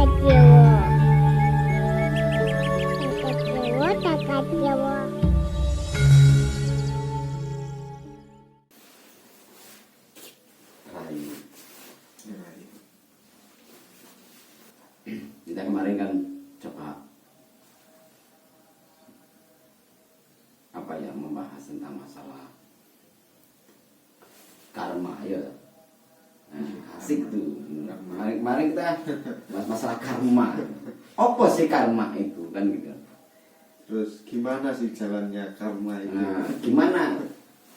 Kita kemarin kan coba membahas tentang masalah karma ya. Asik tuh. Kemarin kita bahas masalah karma. Apa sih karma itu kan gitu. Terus gimana sih jalannya karma itu? Gimana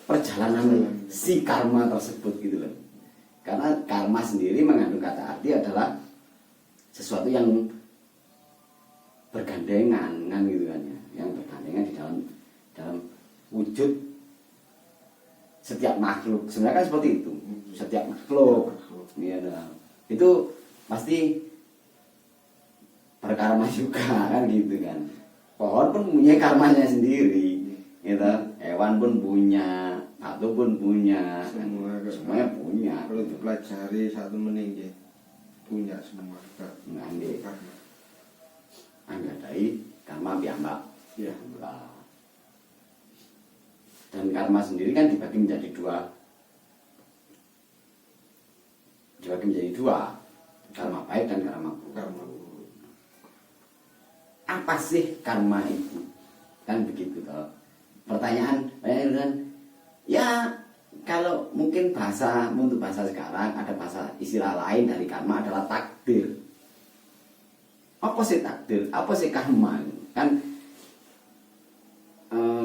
perjalanan si karma tersebut gitu loh. Karena karma sendiri mengandung kata arti adalah sesuatu yang bergandengan kan gitu kan ya, yang bergandengan di dalam wujud setiap makhluk. Sebenarnya kan seperti itu. Setiap makhluk ya, itu pasti berkarma juga kan gitu kan. Pohon pun punya karmanya sendiri gitu. Hewan pun punya, batu pun punya, semuanya punya. Kalau dipelajari satu meninggi punya semua nggak dari karma piyambak ya. Dan karma sendiri kan dibagi menjadi dua, karma baik dan karma buruk. Apa sih karma itu? Kan begitu toh. Pertanyaan kan ya, kalau mungkin untuk bahasa sekarang ada bahasa istilah lain dari karma adalah takdir. Apa sih takdir? Apa sih karma? Kan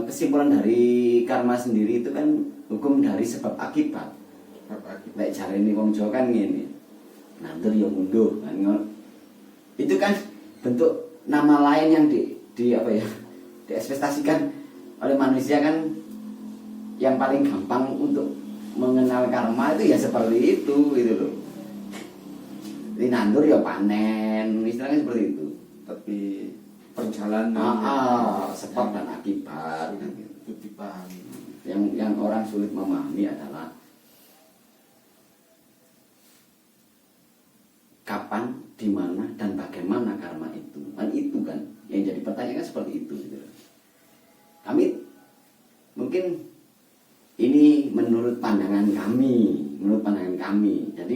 kesimpulan dari karma sendiri itu kan hukum dari sebab akibat. Lek jarene wong Jawa kan ngene. Nandur ya mundur kan. Itu kan bentuk nama lain yang diekspektasikan oleh manusia kan. Yang paling gampang untuk mengenal karma itu ya seperti itu gitu loh. Jadi nandur ya panen, istilahnya seperti itu. Tapi perjalanan sebab dan akibat itu dipahami. Yang orang sulit memahami adalah kapan, di mana, dan bagaimana karma itu. Kan itu kan yang jadi pertanyaan seperti itu gitu. Kami mungkin ini menurut pandangan kami. Jadi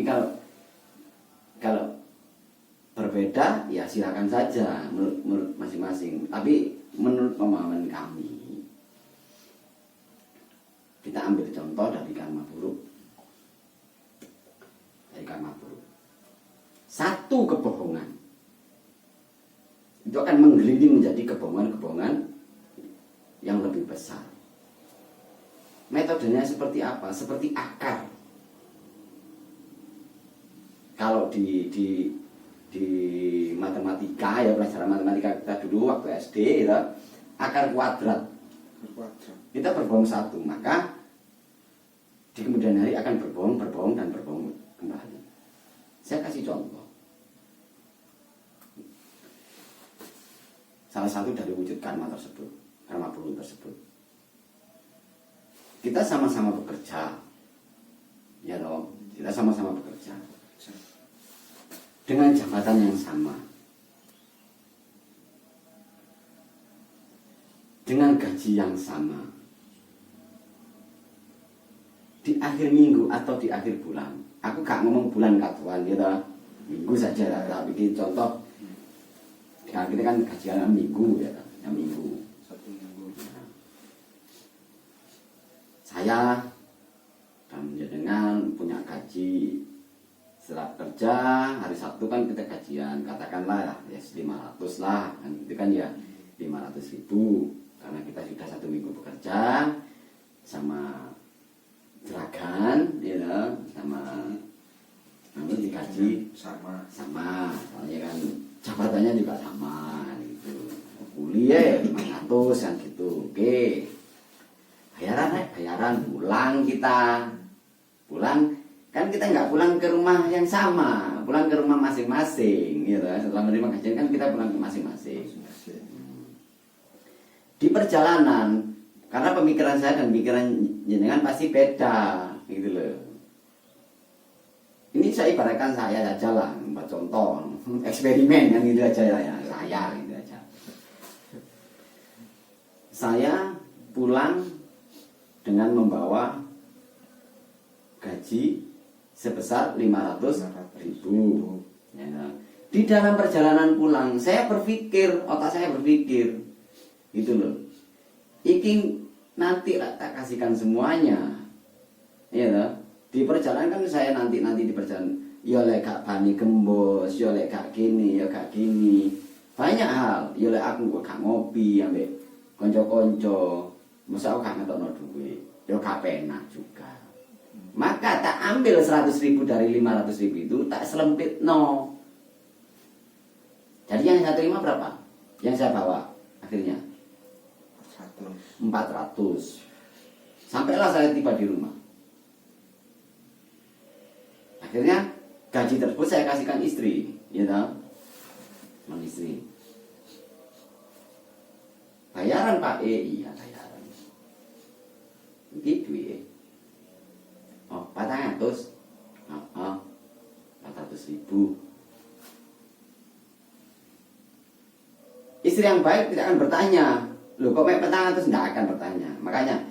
kalau berbeda ya silakan saja menurut masing-masing. Tapi menurut pemahaman kami, kita ambil contoh dari karma buruk. Satu kebohongan itu akan menggelinding menjadi kebohongan-kebohongan yang lebih besar. Metodenya seperti apa? Seperti akar. Kalau di matematika ya, pelajaran matematika kita dulu waktu SD ya, akar kuadrat. Kita berbohong satu, maka di kemudian hari akan berbohong dan berbohong kembali. Saya kasih contoh. Salah satu dari wujud karma tersebut, karma buruk tersebut. Kita sama-sama bekerja, ya dong. Kita sama-sama bekerja dengan jabatan yang sama, dengan gaji yang sama. Di akhir minggu atau di akhir bulan, aku gak ngomong bulan katuan gitu, minggu saja lah. Tak bikin contoh. Kita kan gajian minggu ya, minggu. Satu minggu. Saya dan jenengan punya gaji setelah kerja hari Sabtu kan kita gajian, katakanlah ya 500 lah kan, itu kan ya 500.000 karena kita sudah 1 minggu bekerja sama jeragan ya, sama nanti digaji sama soalnya kan jabatannya juga sama gitu. Kuliah 500 kan gitu. Oke. Bayaran pulang kan kita nggak pulang ke rumah yang sama, pulang ke rumah masing-masing gitu. Setelah menerima gajian kan kita pulang ke masing-masing. Di perjalanan, karena pemikiran saya dan pikiran jenengan pasti beda gitu loh. Ini saya ibaratkan saya saja lah, buat contoh. eksperimen kan gitu aja ya, saya gitu aja. Saya pulang dengan membawa gaji sebesar 500.000. Ya. Di dalam perjalanan pulang saya berpikir, otak saya berpikir gitu loh, iki nanti tak kasihkan semuanya, ya toh. Di perjalanan kan saya nanti di perjalanan ya lek gak bani gembos, ya lek gak gini, ya gak gini, banyak hal. Ya lek aku kok gak ngopi ambek konco-konco, masa aku gak ngetokno duit, ya gak penak juga. Maka tak ambil 100.000 dari 500.000 itu, tak selempit no. Jadi yang saya terima berapa? Yang saya bawa akhirnya 400. Sampailah saya tiba di rumah. Akhirnya gaji tersebut saya kasihkan istri, ya tahu? Istri. Bayaran Pak iya bayaran. Gitu ya. Oh, 400. Oh, 400.000. Istri yang baik tidak akan bertanya, loh kok kayak petang terus nggak akan bertanya. Makanya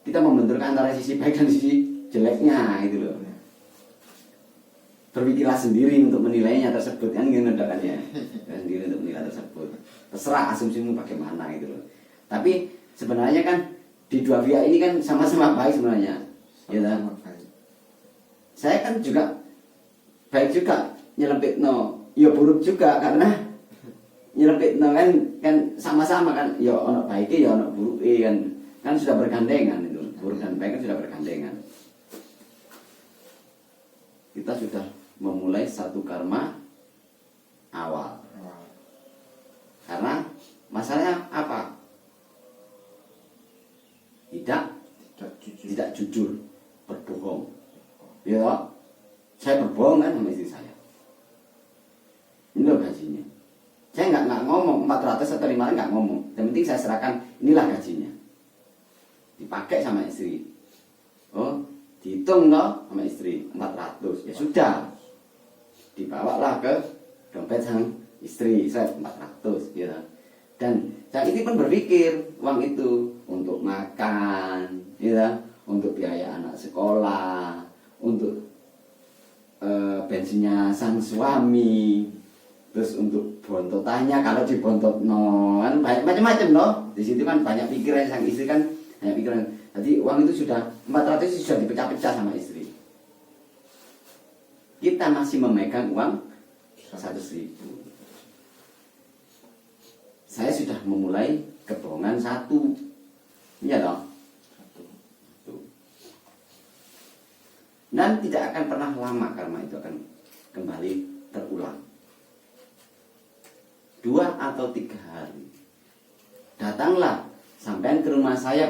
kita membenturkan antara sisi baik dan sisi jeleknya itu loh. Berpikirlah sendiri untuk menilainya tersebut kan gitu kan ya. Sendiri untuk menilai tersebut. Terserah asumsimu bagaimana gitu loh. Tapi sebenarnya kan di dua pihak ini kan sama-sama baik sebenarnya. Ya kan? Saya kan juga baik juga nyelempit no, ya buruk juga karena nyelempit no kan sama-sama kan, ya ono baiknya ya ono buruknya kan sudah bergandengan itu, buruk dan baik kan sudah bergandengan. Kita sudah memulai satu karma awal. Karena masalahnya apa? Tidak jujur, berbohong. Ya, saya berbohong kan sama istri saya. Ini loh gajinya. Saya nggak ngomong 400 atau 500 nggak ngomong. Yang penting saya serahkan inilah gajinya. Dipakai sama istri. Oh, dihitung toh sama istri 400. Ya sudah. Dibawalah ke dompet sang istri, saya 400 gitu. Dan sang istri pun berpikir uang itu untuk makan, gitu, untuk biaya anak sekolah, untuk bensinnya sang suami, terus untuk bontotannya kalau dibontot no kan banyak macam-macam loh. Di situ kan banyak pikiran sang istri kan, banyak pikiran. Jadi uang itu sudah 400 sudah dipecah-pecah sama istri. Kita masih memegang uang 100.000. Saya sudah memulai kebohongan satu. Iya dong. Dan tidak akan pernah lama karena itu akan kembali terulang. 2 atau 3 hari datanglah sampean ke rumah saya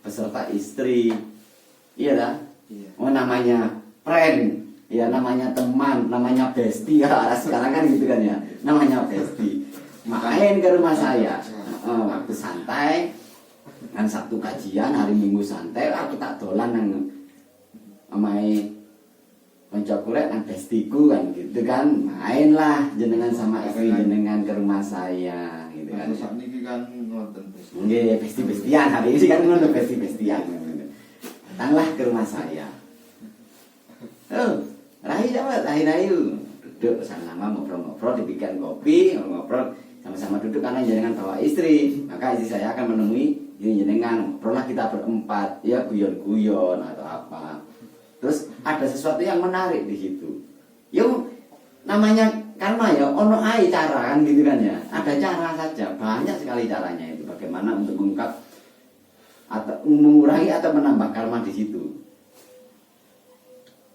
beserta istri. Iya dah. Iya. Oh namanya friend. Ya namanya teman, namanya bestie ya, sekarang kan gitu kan ya, namanya bestie. Main ke rumah saya, waktu santai, kan Sabtu kajian, hari Minggu santai, aku tak dolan nang amai konco kulit nang bestiku kan gitu kan, mainlah jenengan sama istri jenengan ke rumah saya, gitu kan. Saat ini kan nonton besti. Nggih, besti-bestian hari ini kan nonton besti-bestian. Datanglah ke rumah saya. Oh. Rahayu duduk sama-sama ngobrol-ngobrol, dibikin kopi, ngobrol sama-sama duduk karena jenengan bawa istri, maka istri saya akan menemui ini jenengan, ngobrol lah kita berempat, ya guyon-guyon atau apa. Terus ada sesuatu yang menarik di situ. Yo namanya karma ya, ono ai cara kan gitu kan ya. Ada cara saja, banyak sekali caranya itu bagaimana untuk mengungkap atau mengurangi atau menambah karma di situ.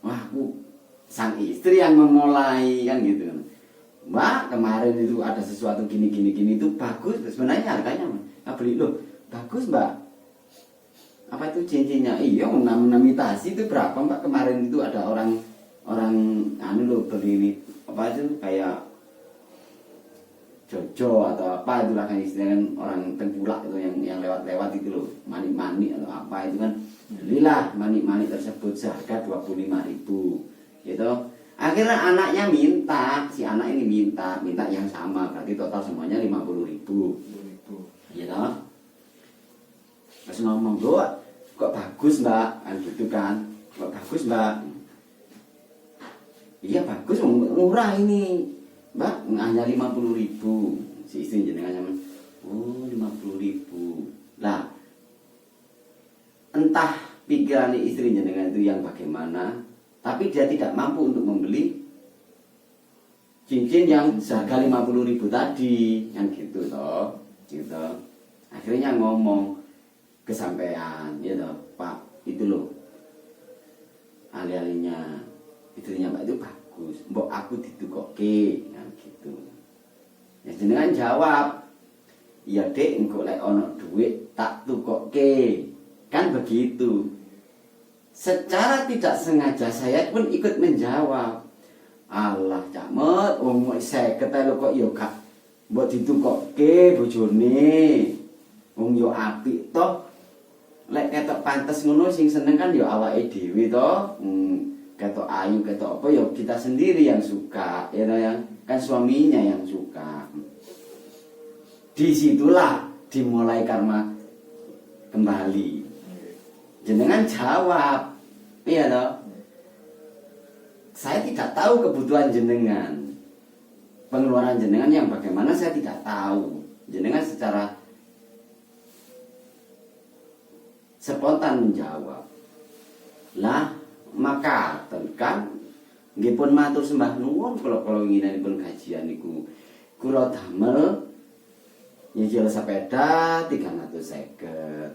Wah, sang istri yang memulai kan gitu. Mbak kemarin itu ada sesuatu gini itu bagus sebenarnya harganya beli loh bagus mbak, apa itu cincinnya iya imitasi itu berapa mbak kemarin itu ada orang anu loh beli apa itu kayak Jojo atau apa itulah kan istilahnya orang tengkulak itu yang lewat itu loh manik atau apa itu kan belilah manik tersebut seharga 25.000 gitu. Akhirnya anaknya minta, si anak ini minta yang sama, berarti total semuanya 50.000. 20.000. Iya toh? Terus ngomong, kok bagus mbak, kan gitu kan, kok bagus mbak. Iya bagus, murah ini mbak, hanya 50.000. Si istri jenengan nyaman, oh 50.000. Lah, entah pikiran istri jenengan itu yang bagaimana, tapi dia tidak mampu untuk membeli cincin yang seharga 50.000 tadi, kan gitu toh, gitu. Akhirnya ngomong kesampaian, ya toh, Pak, itu loh, alih-alihnya istrinya Mbak itu bagus, mbok aku ditukoke, kan gitu. Ya jenengan jawab, iya dek, engko lek ono duit tak tukoke, kan begitu. Secara tidak sengaja saya pun ikut menjawab, Allah Cak Met, wong 50 lho kok ya gak mbok ditukoke bojone. Wong yo apik toh. Lek ketok pantes ngono sing seneng kan ya awake dhewe toh. Ketok ayu, ketok apa ya kita sendiri yang suka, ya toh ya. Kan suaminya yang suka. Disitulah dimulai karma kembali. Jenengan jawab, iya toh. Saya tidak tahu kebutuhan jenengan, pengeluaran jenengan yang bagaimana saya tidak tahu. Jenengan secara spontan menjawab. Lah, maka kan nggih pun matur sembah nuwun kula nginanipun kajian niku. Kula damel nyicil sepeda 350.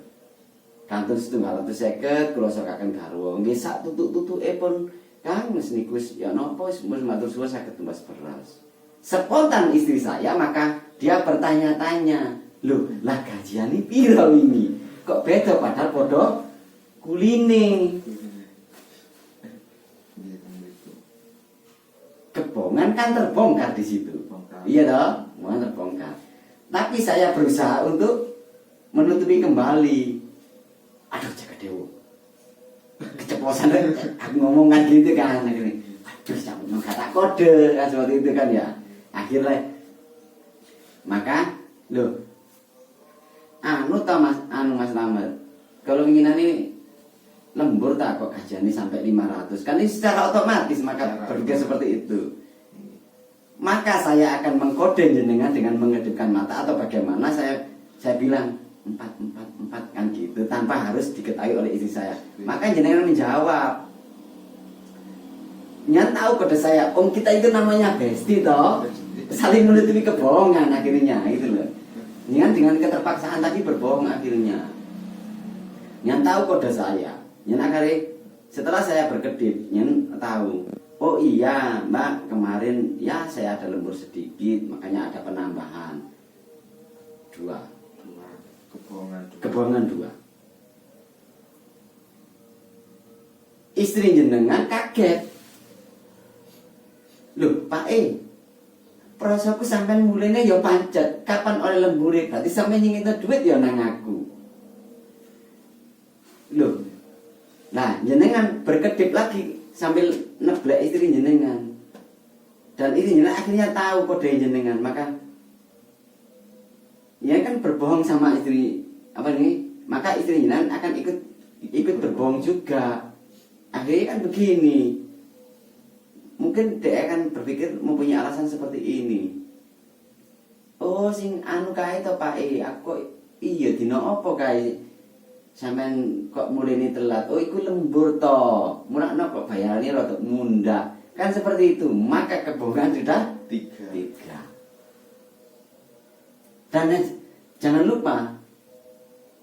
Kantun 250 kula sokaken garwa. Nggih sak tutuk-tutuke pun Kang wis niku ya napa wis matur suwun saged tumbas beras. Spontan istri saya maka dia bertanya-tanya, "Loh, lah gajiane piro ini? Kok beda padahal padha kuline?" Kebohongan kan terbongkar di situ. Iya toh, mau terbongkar. Tapi saya berusaha untuk menutupi kembali. Aduh, jaga dewa. Keceplosan aku ngomong kan gitu kan akhirnya. Aduh, jangan kata kode kan seperti itu kan ya. Akhirnya maka loh Mas Lamet. Kalau inginan ini lembur tak kok gajiannya sampai 500. Kan ini secara otomatis maka berpikir seperti itu. Maka saya akan mengkode jenengan dengan mengedipkan mata atau bagaimana saya bilang 4 kan gitu tanpa harus diketahui oleh istri saya. Maka jenengan menjawab, nyan tahu kode saya, om kita itu namanya bestie toh, saling menutupi kebohongan akhirnya itu loh. Nyan dengan keterpaksaan tadi berbohong akhirnya. Nyan tahu kode saya, nyan akhirnya setelah saya berkedip, nyan tahu. Oh iya mbak, kemarin ya saya ada lembur sedikit, makanya ada penambahan 2. Kebohongan 2. Istri jenengan kaget. Loh Pak prosoku sampean mulainya ya pancet. Kapan oleh lembure? Berarti sampean nyingin duit ya nang aku. Loh. Nah, jenengan berkedip lagi sambil neblek istri jenengan. Dan istri jenengan akhirnya tahu kode jenengan, maka ya kan berbohong sama istri maka istri jenengan akan ikut berbohong juga. Akhirnya kan begini. Mungkin dia akan berpikir mempunyai alasan seperti ini. Oh sing anu kae to Pak aku iya dina apa kae sampean kok mulai telat. Oh iku lembur to. Murakno kok bayarane rada munda. Kan seperti itu. Maka kebohongan sudah 3. Dan jangan lupa,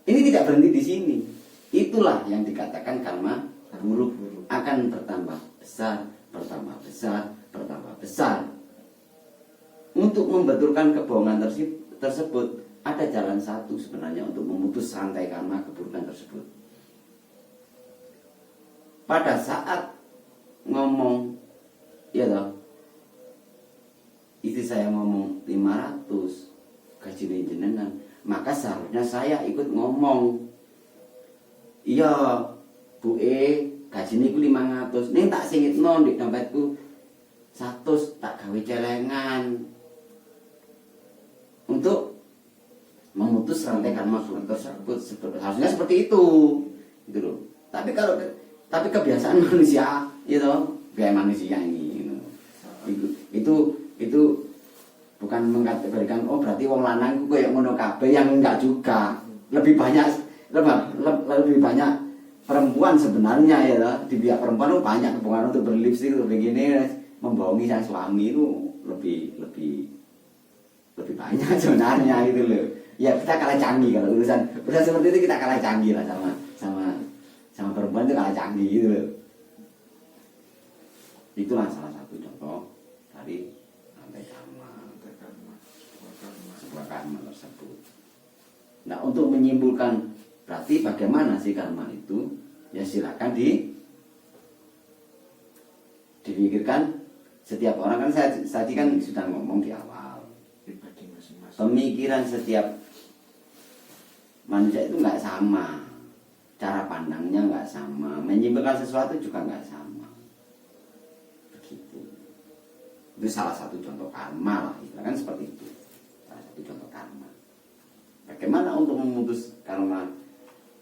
ini tidak berhenti di sini. Itulah yang dikatakan karma buruk akan bertambah besar, bertambah besar, bertambah besar. Untuk membetulkan kebohongan tersebut, ada jalan satu sebenarnya untuk memutus rantai karma keburukan tersebut. Pada saat ngomong, ya toh, istri saya ngomong 500 gaji jenengan, maka seharusnya saya ikut ngomong, iya Bu gaji niku 500, ning tak singitno di dompetku 100 tak gawe celengan untuk memutus rantai karma buruk tersebut. Harusnya seperti itu, gitu loh. Tapi kebiasaan manusia, gitu, kayak manusia ini, gitu. Itu bukan mengkategorikan oh berarti wong lanang ku kayak ngono kabeh, yang enggak juga. Lebih banyak perempuan sebenarnya ya, di pihak perempuan itu banyak kepengaruh untuk berlipstik begini membohongi sang suami itu lebih banyak sebenarnya gitu loh. Ya kita kalah canggih kalau urusan seperti itu, kita kalah canggih lah sama perempuan itu, kalah canggih gitu loh. Itulah salah satu contoh dari rantai karma, sebuah karma tersebut. Nah, untuk menyimpulkan berarti bagaimana sih karma itu, ya silakan dipikirkan setiap orang. Kan saya tadi kan sudah ngomong di awal, pribadi masing-masing. Pemikiran setiap manusia itu nggak sama, cara pandangnya nggak sama, menyimpulkan sesuatu juga nggak sama. Begitu. Itu salah satu contoh karma lah, kan seperti itu. Salah satu contoh karma. Bagaimana untuk memutus karma,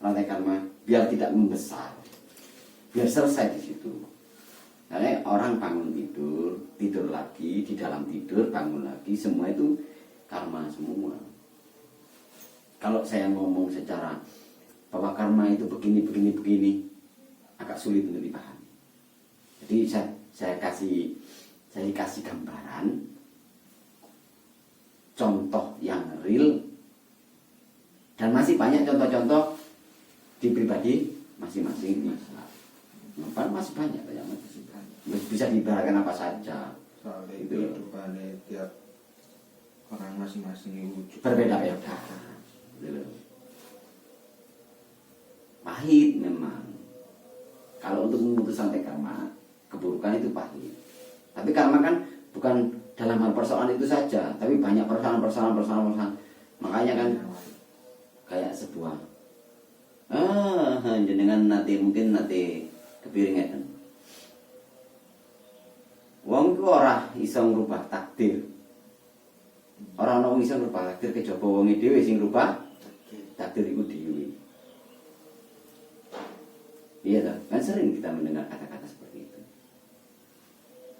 rantai karma, biar tidak membesar, biar selesai di situ. Karena orang bangun tidur lagi, di dalam tidur bangun lagi, semua itu karma semua. Kalau saya ngomong secara bahwa karma itu begini, agak sulit untuk dipahami. Jadi saya kasih gambaran, contoh yang real, dan masih banyak contoh-contoh di pribadi masing-masing. Masih banyak. Bisa diibaratkan apa saja. Soalnya Itu kehidupannya tiap orang masing-masing wujud berbeda-beda. Pahit memang. Kalau untuk memutus rantai karma, keburukan itu pahit. Tapi karma kan bukan dalam hal persoalan itu saja, tapi banyak persoalan. Makanya kan kayak sebuah jenengan mungkin kepiringan. Wong iku ora iso ngrubah takdir. Ora ono wong iso ngrubah takdir kejaba wonge dhewe sing ngrubah takdir iku dhewe. Iya toh, kan sering kita mendengar kata-kata seperti itu.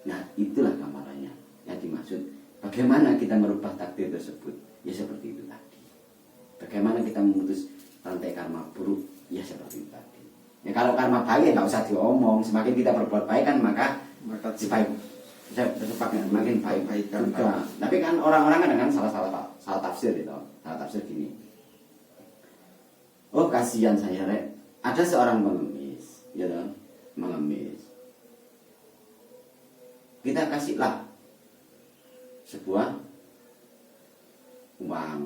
Nah, itulah gambarannya yang dimaksud. Bagaimana kita merubah takdir tersebut? Ya seperti itu tadi. Bagaimana kita memutus rantai karma buruk? Ya seperti itu tadi. Ya kalau karma baik ya nggak usah diomong. Semakin kita berbuat baik kan maka makin baik juga. Tapi kan orang-orang kadang salah tafsir gitu. Salah tafsir gini. Oh kasihan saya rek. Ada seorang pengemis, ya toh, mengemis. Kita kasihlah sebuah uang,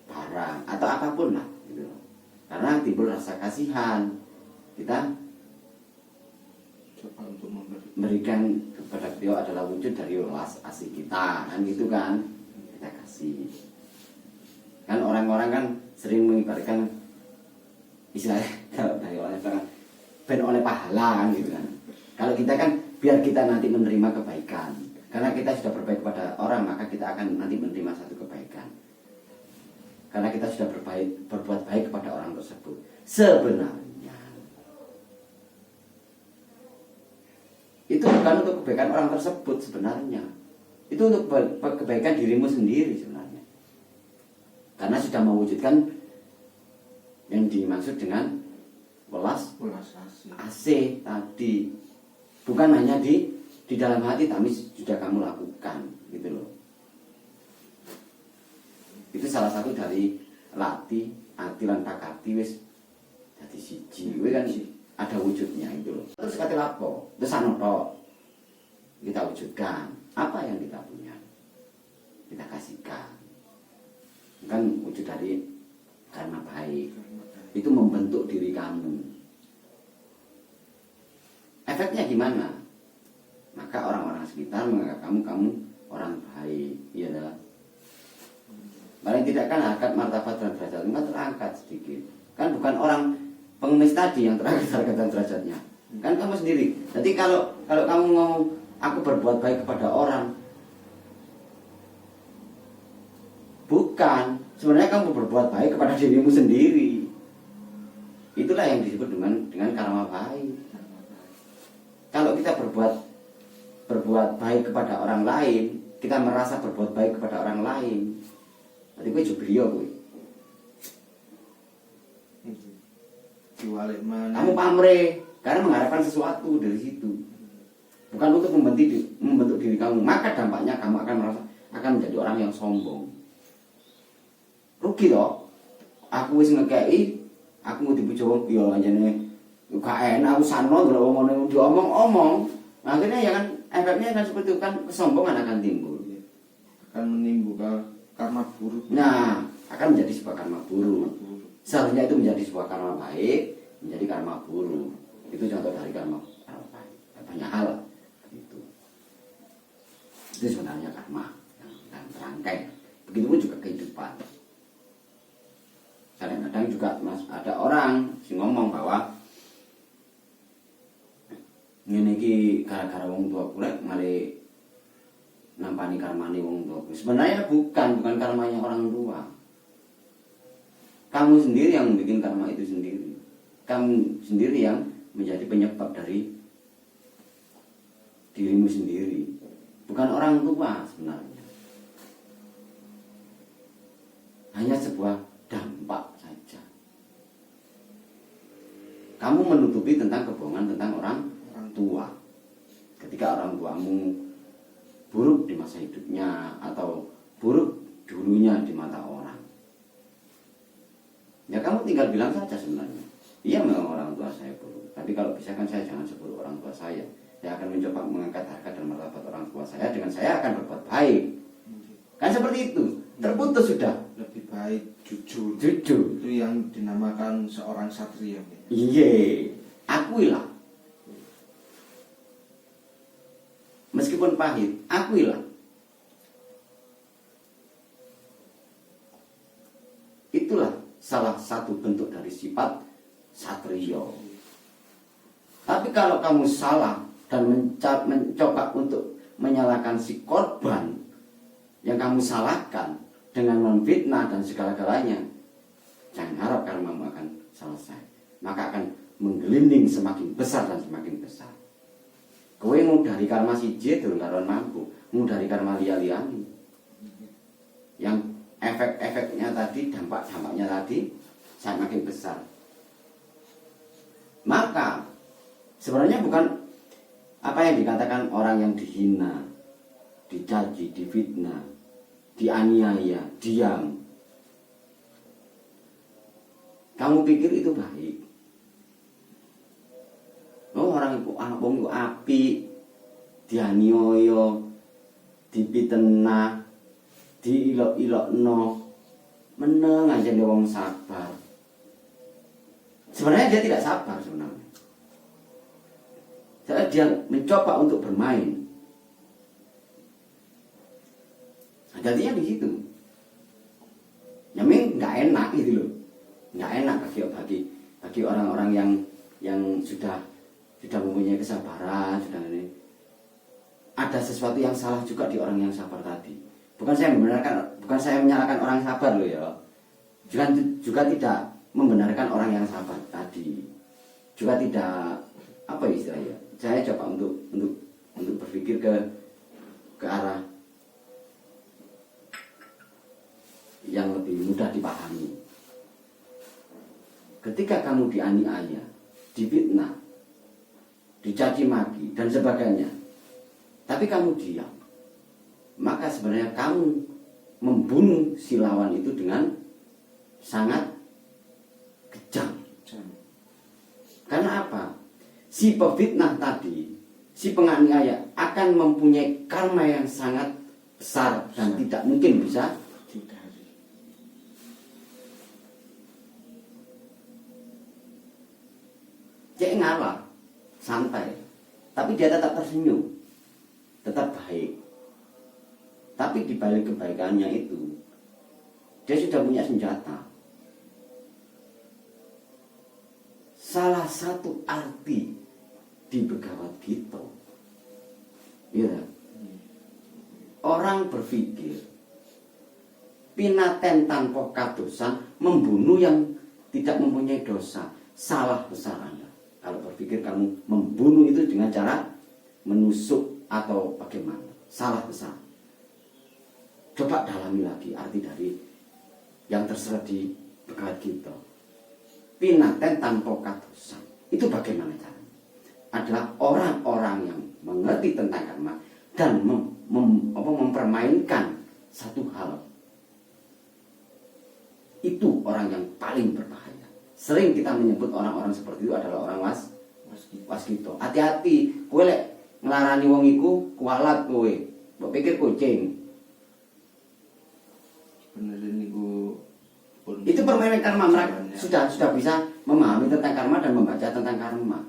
barang atau apapun lah, gitu. Karena timbul rasa kasihan, kita coba untuk memberikan kepada beliau adalah wujud dari welas asih kita, kan gitu kan, kita kasih. Kan orang-orang kan sering mengibaratkan istilahnya kalau dari orang itu kan ben oleh pahala kan gitu kan. Kalau kita kan biar kita nanti menerima kebaikan. Karena kita sudah berbaik kepada orang, maka kita akan nanti menerima satu kebaikan. Karena kita sudah berbuat baik kepada orang tersebut. Sebenarnya itu bukan untuk kebaikan orang tersebut sebenarnya. Itu untuk kebaikan dirimu sendiri sebenarnya. Karena sudah mewujudkan yang dimaksud dengan welas asih tadi. Bukan hanya di dalam hati, tapi sudah kamu lakukan, gitu loh. Itu salah satu dari latih atilan pakati wis dadi siji. Kuwi kan ada wujudnya itu loh. Terus kate lapo? Terus anoto. Kita wujudkan apa yang kita punya. Kita kasihkan. Kan wujud dari karma baik. Itu membentuk diri kamu. Efeknya gimana? Maka orang-orang sekitar menganggap kamu orang baik, iya dah. Paling tidak kan harkat martabat dan derajat enggak terangkat sedikit. Kan bukan orang pengemis tadi yang terangkat harkat dan derajatnya. Kan kamu sendiri. Jadi kalau kamu mau aku berbuat baik kepada orang. Bukan, sebenarnya kamu berbuat baik kepada dirimu sendiri. Itulah yang disebut dengan karma baik. Kalau kita berbuat baik kepada orang lain, kita merasa berbuat baik kepada orang lain, berarti gue juga gue. Diwalik mana? Kamu pamrih karena mengharapkan sesuatu dari situ, bukan untuk membentuk diri kamu. Maka dampaknya kamu akan menjadi orang yang sombong. Rugi toh. Aku wis ngekei, aku mau dipuji wong yo anjene gak enak, aku sano ndelok wong ngono diomong-omong. Akhirnya ya kan efeknya kan seperti itu, kan kesombongan akan timbul. Akan menimbulkan karma buruk. Nah, akan menjadi sebuah karma buruk. Seharusnya itu menjadi sebuah karma baik, menjadi karma buruk. Itu contoh dari karma baik. Banyak hal gitu. Itu sebenarnya karma yang terangkai. Begitupun juga kehidupan. Kadang-kadang juga ada orang yang ngomong bahwa ngene iki gara-gara wong tua kulek malah nampani karmane wong tua. Sebenarnya bukan karmanya orang tua. Kamu sendiri yang bikin karma itu sendiri. Kamu sendiri yang menjadi penyebab dari dirimu sendiri. Bukan orang tua sebenarnya. Hanya sebuah dampak saja. Kamu menutupi tentang kebohongan tentang orang tua. Ketika orang tuamu buruk di masa hidupnya atau buruk dulunya di mata orang, ya kamu tinggal bilang saja sebenarnya, iya memang orang tua saya buruk, tapi kalau bisa kan saya jangan seburuk orang tua saya. Saya akan mencoba mengangkat harga dan martabat orang tua saya, dengan saya akan berbuat baik. Kan seperti itu. Terputus sudah. Lebih baik jujur. Jujur. Itu yang dinamakan seorang satria. Iya, akuilah. Meskipun pahit, akuilah. Itulah salah satu bentuk dari sifat satria. Tapi kalau kamu salah dan mencoba untuk menyalahkan si korban yang kamu salahkan dengan memfitnah dan segala-galanya, jangan harap karmamu akan selesai. Maka akan menggelinding semakin besar dan semakin besar. Kowe ngudari karma siji durung karuan mampu, ngudari karma liya-liyane. Yang efek-efeknya tadi, dampak-dampaknya tadi semakin besar. Maka sebenarnya bukan apa yang dikatakan orang yang dihina, dicaci, difitnah, dianiaya, diam. Kamu pikir itu baik? Oh, orang itu abong itu api, dianiaya, dipitnah, diilok-ilokno, meneng aja dia wong sabar. Sebenarnya dia tidak sabar sebenarnya. Saya dia mencoba untuk bermain. Nah, jadinya di situ. Memang nggak enak gitu loh, nggak enak bagi orang-orang yang sudah mempunyai kesabaran, sudah ini. Ada sesuatu yang salah juga di orang yang sabar tadi. Bukan saya menyalahkan orang sabar loh ya. Juga tidak membenarkan orang yang sabar tadi. Juga tidak apa istilahnya. Saya coba untuk berpikir ke arah yang lebih mudah dipahami. Ketika kamu dianiaya, difitnah, dicaci maki dan sebagainya, tapi kamu diam, maka sebenarnya kamu membunuh si lawan itu dengan sangat kejam. Karena apa? Si pefitnah tadi, si penganiaya akan mempunyai karma yang sangat besar dan tidak mungkin bisa dihindari. Dia ngalah, santai, tapi dia tetap tersenyum, tetap baik. Tapi di balik kebaikannya itu, dia sudah punya senjata. Salah satu arti di Bhagavad Gita Iya. Orang berpikir pinaten tanpa kadosan, membunuh yang tidak mempunyai dosa. Salah besar Anda. Kalau berpikir kamu membunuh itu dengan cara menusuk atau bagaimana. Salah besar. Coba dalami lagi arti dari yang terserah di Bhagavad Gita. Pinaten tanpa kadosan. Itu bagaimana caranya? Adalah orang-orang yang mengerti tentang karma dan mempermainkan satu hal. Itu orang yang paling berbahaya. Sering kita menyebut orang-orang seperti itu adalah orang waskita. Hati-hati, kowe lek nglarani wong iku kualat kowe. Mbok pikir kucing. Sebenarnya niku Itu permainan karma. Mereka sudah bisa memahami tentang karma dan membaca tentang karma.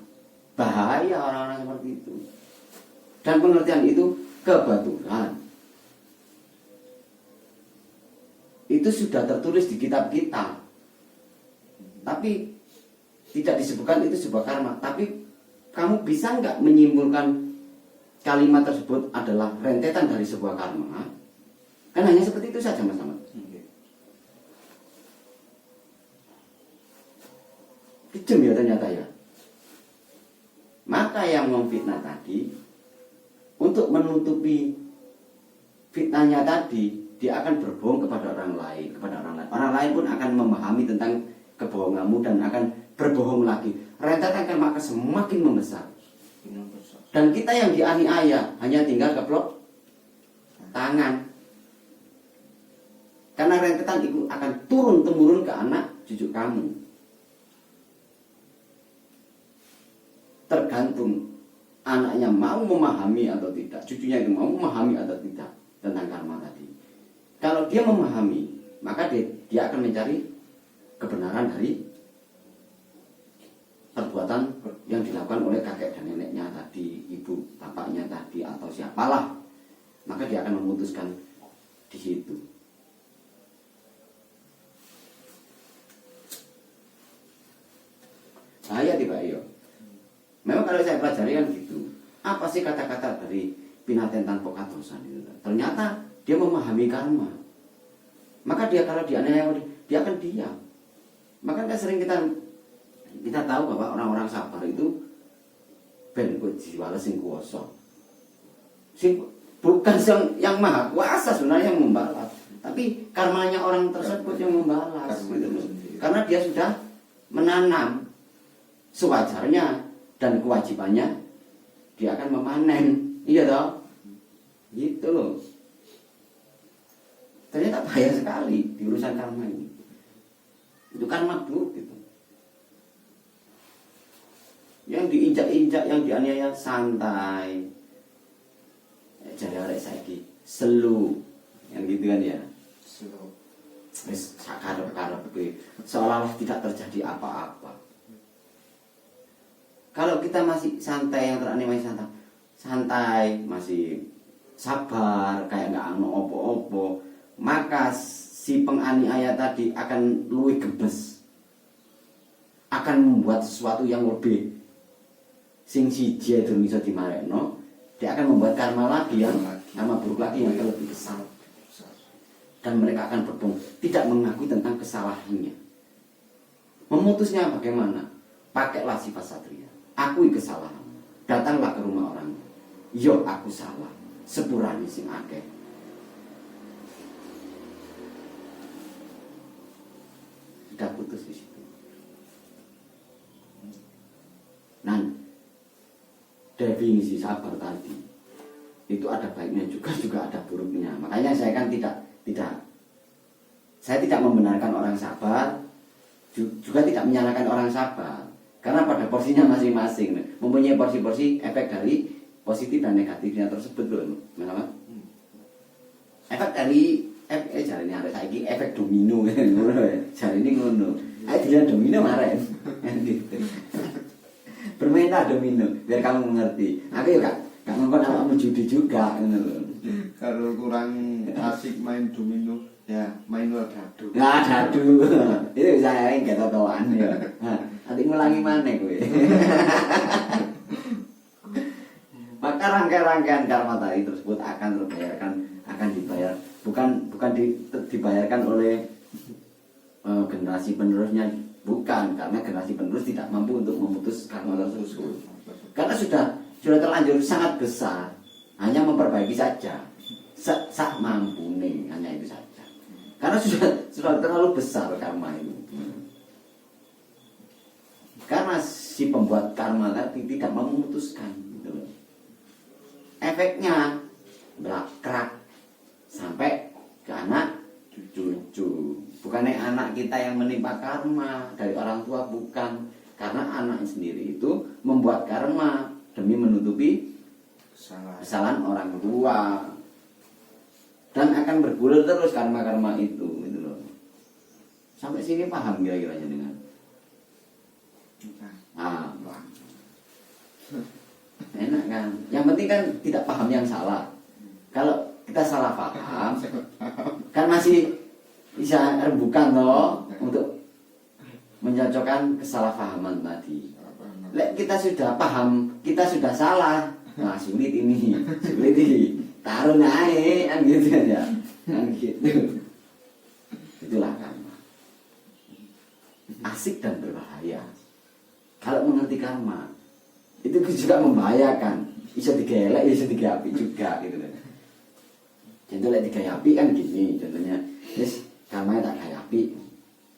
Bahaya orang-orang seperti itu. Dan pengertian itu kebetulan. Itu sudah tertulis di kitab kita. Tapi tidak disebutkan itu sebuah karma. Tapi kamu bisa nggak menyimpulkan kalimat tersebut adalah rentetan dari sebuah karma? Kan hanya seperti itu saja Mas Ahmad. Kejem ya ternyata ya. Maka yang memfitnah tadi, untuk menutupi fitnahnya tadi, dia akan berbohong kepada orang lain. Orang lain pun akan memahami tentang kebohonganmu dan akan berbohong lagi. Rentetan karma akan semakin membesar. Dan kita yang dianiaya hanya tinggal keplok tangan. Karena rentetan itu akan turun-temurun ke anak cucu kamu. Tergantung anaknya mau memahami atau tidak, cucunya itu mau memahami atau tidak tentang karma tadi. Kalau dia memahami, maka dia akan mencari kebenaran dari perbuatan yang dilakukan oleh kakek dan neneknya tadi, ibu bapaknya tadi, atau siapalah. Maka dia akan memutuskan di situ. Saya tiba iyo. Memang kalau saya pelajari kan gitu. Apa sih kata-kata dari pinaten tanpa kadosan itu? Ternyata dia memahami karma. Maka dia kalau dianiaya dia akan diam. Maka kan sering kita tahu bahwa orang-orang sabar itu ben jiwa sing kuwasa. Bukan yang maha kuasa sebenarnya yang membalas, tapi karmanya orang tersebut yang membalas gitu. Karena dia sudah menanam sewajarnya dan kewajibannya, dia akan memanen. Iya toh? Gitu loh. Ternyata bahaya sekali di urusan karma ini. Itu karma buruk gitu. Yang diinjak-injak, yang dianiaya santai. Jadi arek saiki selu, yang gitu kan ya. Slow. Wis sakarep-karep kuwi seolah-olah tidak terjadi apa-apa. Kalau kita masih santai, yang terane masih santai, masih sabar, kayak nggak ono opo-opo, maka si penganiaya tadi akan luwih gebes, akan membuat sesuatu yang lebih sing siji itu bisa dimarekno, dia akan membuat karma lagi yang karma buruk lagi yang lebih besar. Dan mereka akan berbohong, tidak mengakui tentang kesalahannya. Memutusnya bagaimana? Pakailah sifat satria. Akui kesalahan. Datanglah ke rumah orang. Yo aku salah. Sepurane sing akeh. Sudah putus di situ. Nah, definisi sabar tadi itu ada baiknya juga ada buruknya. Makanya saya kan saya tidak membenarkan orang sabar, juga tidak menyalahkan orang sabar. Karena pada porsinya masing-masing mempunyai porsi-porsi efek dari positif dan negatifnya tersebut loh, memang. Efek dari jari ini ada saiki efek domino, jari ini ngono. Ayo dia domino kemarin, bermainlah domino biar kamu mengerti. Aku ya gak ngomong awakmu judi juga, ngono. Kalau kurang asik main domino, ya main dadu. Nggak dadu, itu saya nggak tahu-tahuan ya. Nanti ngulangi mana gue. Maka maka rangkaian-rangkaian karma tadi tersebut akan terbayarkan, akan dibayar, bukan dibayarkan oleh generasi penerusnya, bukan, karena generasi penerus tidak mampu untuk memutus karma tersebut, karena sudah terlanjur sangat besar, hanya memperbaiki saja, sak mampu nih, hanya itu saja, karena sudah terlalu besar karma itu. Karena si pembuat karma tadi tidak mau memutuskan, gitu loh. Efeknya berakrak sampai ke anak cucu. Bukannya anak kita yang menimpa karma dari orang tua, bukan. Karena anak sendiri itu membuat karma demi menutupi kesalahan orang tua. Dan akan bergulir terus karma-karma itu, gitu loh. Sampai sini paham kira-kira dengan? Nah, enak kan? Yang penting kan tidak paham yang salah. Kalau kita salah paham, kan masih bisa rembukan loh untuk menyocokkan kesalahpahaman tadi. Kita sudah paham, kita sudah salah. Nah, sulit ini taruh naik, kan gitu aja, kan gitu. Itulah karma. Asik dan berbahaya. Kalau mengerti karma, itu juga membahayakan. Bisa digelek, bisa digapi juga, gitu kan. Contohnya digayapi kan gini, contohnya, yes, karma tak gayapi.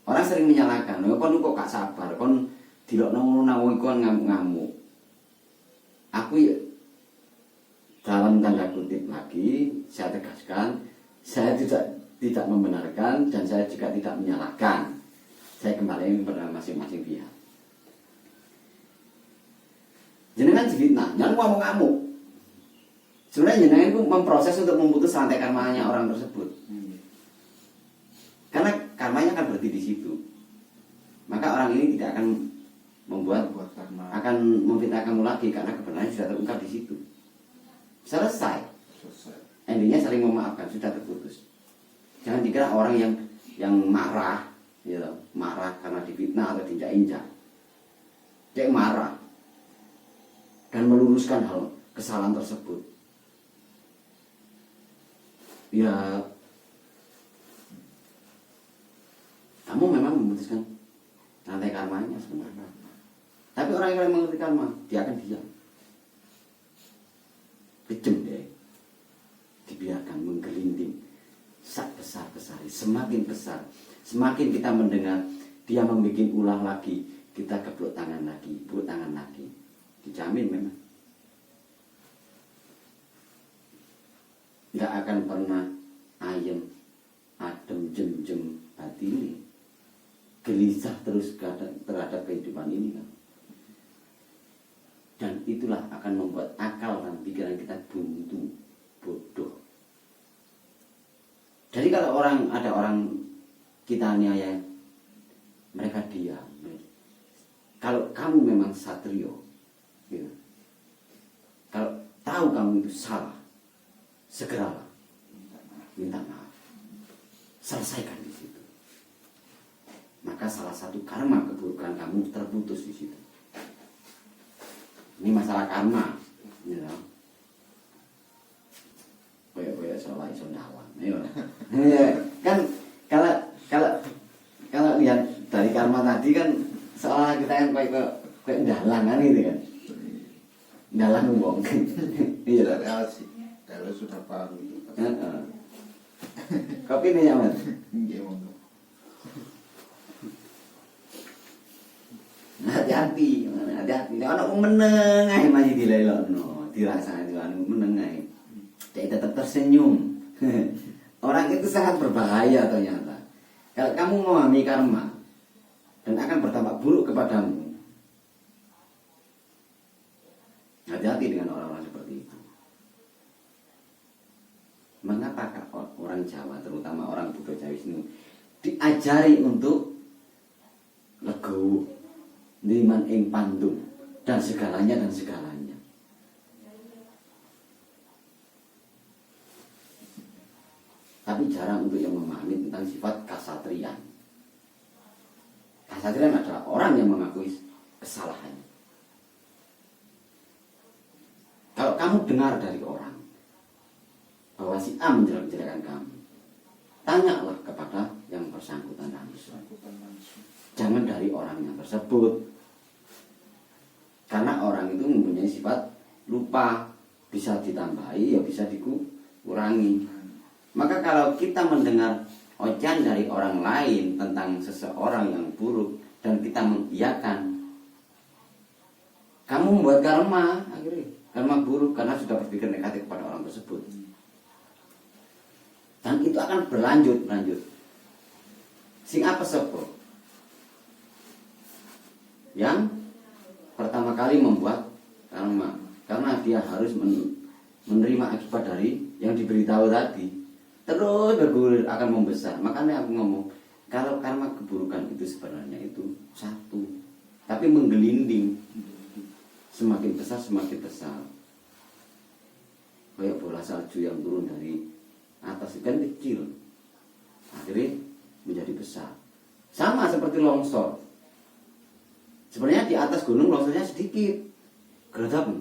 Orang sering menyalahkan, kon kok gak sabar, kon dilokno nawon kon ngamuk-ngamuk. Aku ya, dalam tanda kutip lagi, saya tegaskan, saya tidak membenarkan dan saya juga tidak menyalahkan. Saya kembali kepada masing-masing pihak. Jenengan fitnah, jangan ngamuk-ngamuk. Sebenarnya jenengan itu memproses untuk memutus rantai karmanya orang tersebut. Karena karmanya akan berhenti di situ. Maka orang ini tidak akan akan memfitnah kamu lagi karena kebenaran sudah terungkap di situ. Selesai. Endingnya saling memaafkan, sudah terputus. Jangan dikira orang yang marah, ya, marah karena difitnah atau diinjak-injak. Dia marah dan meluruskan hal kesalahan tersebut. Ya, kamu memang memutuskan rantai karmanya sebenarnya. Tapi orang yang mengerti karma, dia akan diam. Kejam deh. Dibiarkan menggelinding. Sak besar-besar, semakin besar. Semakin kita mendengar, dia membuat ulah lagi. Kita peluk tangan lagi. Dijamin memang. Nggak akan pernah ayem, adem, jem hati ini. Gelisah terus terhadap kehidupan ini kan. Dan itulah akan membuat akal dan pikiran kita buntu, bodoh. Jadi kalau ada orang kita aniaya, mereka diam. Kalau kamu memang satrio, gitu. Kalau tahu kamu itu salah, segeralah minta maaf, selesaikan di situ. Maka salah satu karma keburukan kamu terputus di situ. Ini masalah karma, you know. Koyak soal iso nyawang, kan kalau lihat dari karma tadi kan seolah kita kan kayak dalang kan gitu kan. Dalang wong. Iya lah sih. Kalau sudah paham itu. Kopi nih nyaman. Nggih monggo. Hati-hati. Ana meneng ae masih dilelokno, dirasani anu meneng ae. Dia tetap tersenyum. Orang itu sangat berbahaya ternyata. Kalau kamu memahami karma dan akan berdampak buruk kepadamu, hati-hati dengan orang-orang seperti itu. Mengapa orang Jawa, terutama orang Budo Jawi Sinu, diajari untuk legowo, niman ing pandum, dan segalanya. Tapi jarang untuk yang memahami tentang sifat kasatrian. Kasatrian adalah orang yang mengakui kesalahannya. Kalau kamu dengar dari orang bahwa si A menjelek-jelekan kamu, tanyalah kepada yang bersangkutan langsung. Jangan dari orangnya tersebut. Karena orang itu mempunyai sifat lupa, bisa ditambahi ya bisa dikurangi. Maka kalau kita mendengar ocehan dari orang lain tentang seseorang yang buruk dan kita mengiyakan, kamu membuat karma, akhirnya karma buruk karena sudah berpikir negatif pada orang tersebut. Dan itu akan berlanjut. Sing apa sepo? Yang pertama kali membuat karma, karena dia harus menerima akibat dari yang diberitahu tadi. Terus bergulir akan membesar. Makanya aku ngomong, kalau karma keburukan itu sebenarnya itu satu, tapi menggelinding, semakin besar semakin besar. Kayak bola salju yang turun dari atas kan kecil, akhirnya menjadi besar. Sama seperti longsor. Sebenarnya di atas gunung longsornya sedikit, geredap,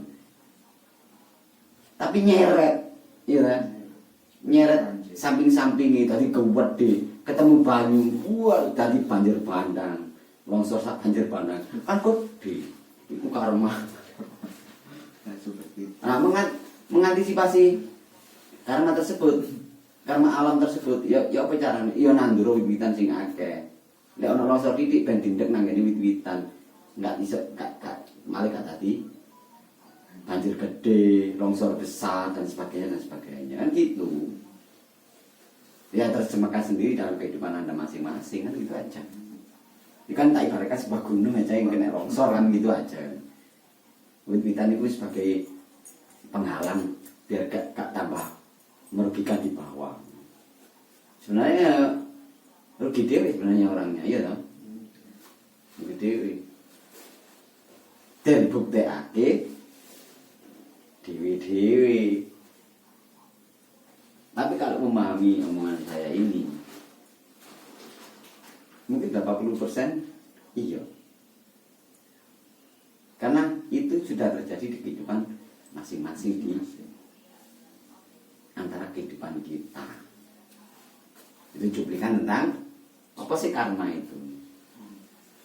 tapi nyeret, iya kan? Nyeret samping-sampingi tadi gede, ketemu banyu, wah tadi banjir bandang, longsor sak banjir bandang, kan gede, itu karma. Nah, mengantisipasi karma tersebut, karma alam tersebut, ya apa caranya? Ya nanduro wit-witan sing akeh. Nek ana longsor titik ben dindek nang ngene wit-witan. Enggak bisa malaikat tadi. Banjir gede, longsor besar dan sebagainya kan gitu. Ya terjemahkan sendiri dalam kehidupan Anda masing-masing kan gitu aja. Ini kan tak ibaratkan sebuah gunung aja yang kena longsor kan gitu aja. Wit-witan itu sebagai penghalang biar gak tambah merugikan di bawah. Sebenarnya rugi dewi sebenarnya orangnya, iya toh? Rugi dewi. Dan buktiake dewi. Tapi kalau memahami omongan saya ini, mungkin 80% iya. Karena itu sudah terjadi di kehidupan masing-masing di antara kehidupan kita. Itu cuplikan tentang apa sih karma itu.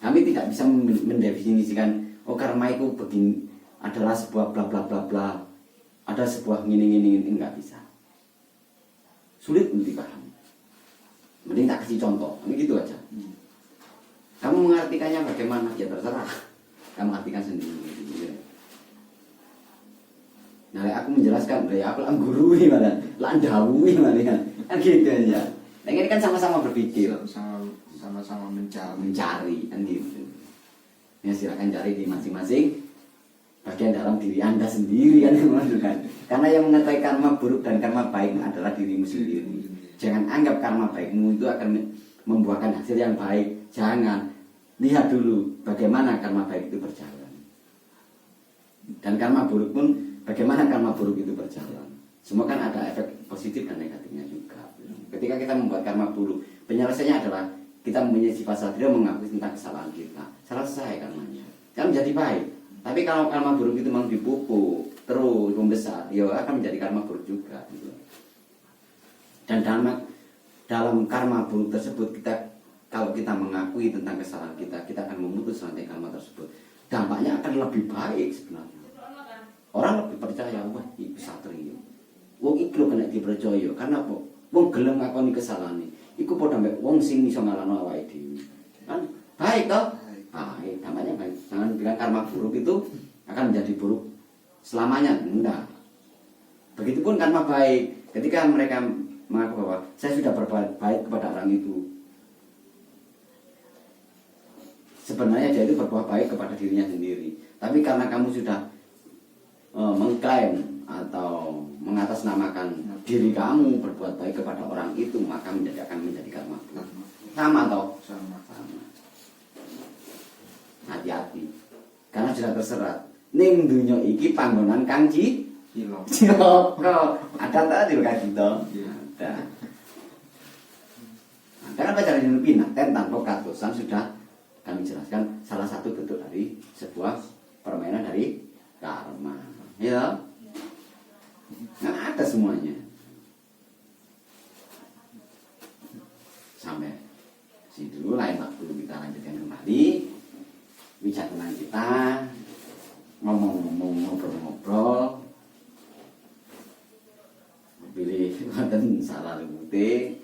Kami tidak bisa mendefinisikan oh karma itu begini adalah sebuah bla bla bla bla, ada sebuah gini enggak bisa. Sulit untuk dipahami. Mending tak kasih contoh, ini gitu aja. Kamu mengartikannya bagaimana ya terserah. Kamu artikan sendiri. Gitu. Nah, aku menjelaskan, aku lah guru gimana, lah dawu gimana kan gitu aja. Nah, ini kan sama-sama berpikir, sama-sama mencari kan gitu. Ya silakan cari di masing-masing bagian dalam diri Anda sendiri kan. Karena yang mengetahui karma buruk dan karma baik adalah dirimu sendiri. Jangan anggap karma baikmu itu akan membuahkan hasil yang baik. Jangan. Lihat dulu bagaimana karma baik itu berjalan. Dan karma buruk pun bagaimana karma buruk itu berjalan. Semua kan ada efek positif dan negatifnya juga. Ketika kita membuat karma buruk, penyelesaiannya adalah kita mempunyai sifat sadar mengakui tentang kesalahan kita. Selesai karmanya. Kan menjadi baik. Tapi kalau karma buruk itu memang dipupuk terus membesar, ya akan menjadi karma buruk juga. Gitu. Dan dalam karma buruk tersebut kalau kita mengakui tentang kesalahan kita akan memutus rantai karma tersebut. Dampaknya akan lebih baik sebenarnya. Orang lebih percaya, wah iki satrio. Wong iki lho kena dipercaya karena apa? Wong gelem ngakoni kesalahane. Iku padha mek wong sing iso ngalahno awake dhewe. Kan baik toh? Baik, dampaknya baik. Jangan bilang karma buruk itu akan menjadi buruk selamanya. Enggak. Begitupun karma baik. Ketika mereka mengaku bahwa saya sudah berbuat baik kepada orang itu, sebenarnya dia itu berbuat baik kepada dirinya sendiri. Tapi karena kamu sudah mengklaim atau mengatasnamakan diri kamu berbuat baik kepada orang itu, maka akan menjadi karma buruk. Sama toh? Sama. Hati-hati. Karena sudah terserat. Ning dunya iki panggonan kang cilaka. Ada tadi kayak gitu. Ada. Karena pacaran pindah tanpa katosan sudah kami jelaskan salah satu bentuk dari sebuah permainan dari karma. Ya. Kan ada semuanya. Sampai sini dulu, lain waktu kita lanjutkan kembali bicara kita, ngomong-ngomong, ngobrol-ngobrol, pilih konten salah putih.